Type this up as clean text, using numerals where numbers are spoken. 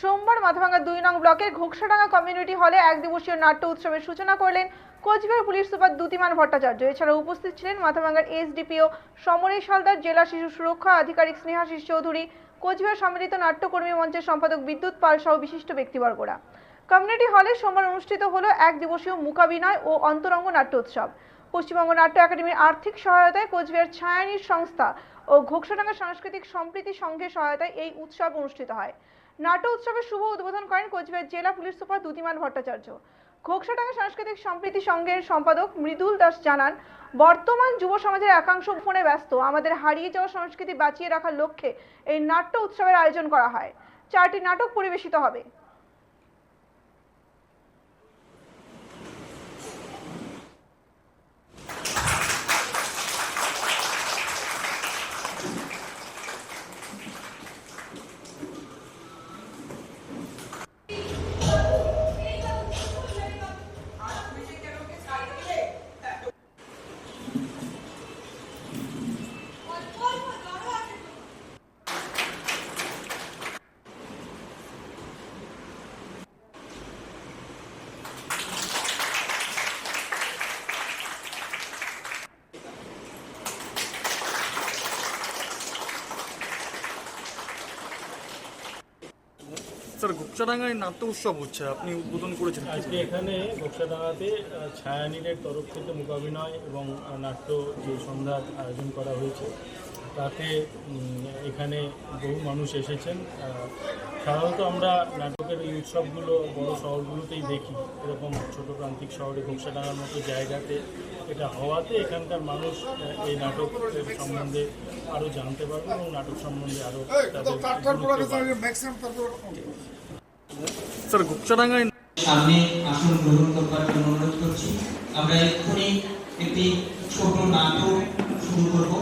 সোমবার মাথাভাঙ্গা ২ নং ব্লকের ঘোকসাডাঙ্গা কমিউনিটি হলে এক দিবসীয় নাট্য উৎসবের সূচনা করলেন কোচবিহার পুলিশ সুপার দ্যুতিমান ভট্টাচার্য। এছাড়াও উপস্থিত ছিলেন মাথাভাঙ্গার এসডিপিও সমরেশ হালদার, জেলা শিশু সুরক্ষা আধিকারিক স্নেহাশিস চৌধুরী, কোচবিহার সম্মিলিত নাট্যকর্মী মঞ্চের সম্পাদক বিদ্যুৎ পাল সহ বিশিষ্ট ব্যক্তিবর্গরা। কমিউনিটি হলে সোমবার অনুষ্ঠিত হলো এক দিবসীয় মূকাভিনয় ও অন্তরঙ্গ নাট্য উৎসব। পশ্চিমবঙ্গ নাট্য একাডেমির আর্থিক সহায়তায় কোচবিহার ছায়ানীর সংস্থা ও ঘোকসাডাঙ্গা সাংস্কৃতিক সম্প্রীতি সংঘের সহায়তায় এই উৎসব অনুষ্ঠিত হয়। নাট্য উৎসবের শুভ উদ্বোধন করেন কোচবিহার জেলা পুলিশ সুপার দ্যুতিমান ভট্টাচার্য। ঘোকসাডাঙ্গা সাংস্কৃতিক সম্প্রীতি সংঘের সম্পাদক মৃদুল দাস জানান, বর্তমান যুব সমাজের একাংশ ফোনে ব্যস্ত। আমাদের হারিয়ে যাওয়া সংস্কৃতি বাঁচিয়ে রাখার লক্ষ্যে এই নাট্য উৎসবের আয়োজন করা হয়। 4টি নাটক পরিবেশিত হবে। স্যার, ঘোকসাডাঙ্গায় নাট্য উৎসব হচ্ছে, আপনি উদ্বোধন করেছেন। আজকে এখানে ঘোকসাডাঙ্গাতে ছায়ানীরের তরফ থেকে মূকাভিনয় এবং নাট্য যে সন্ধ্যার আয়োজন করা হয়েছে, তাতে এখানে বহু মানুষ এসেছেন। সাধারণত আমরা নাটকের এই উৎসবগুলো বড় শহরগুলোতেই দেখি, এরকম ছোটো প্রান্তিক শহরে ঘোকসাডাঙ্গার মতো জায়গাতে এটা হওয়াতে এখানকার মানুষ এই নাটকের সম্বন্ধে আরও জানতে পারবে এবং নাটক সম্বন্ধে আরও স্যার, ঘোকসাডাঙ্গায় সামনে আসন গ্রহণ করবার জন্য অনুরোধ করছি। আমরা এক্ষুনি একটি ছোট নাটক শুরু করব।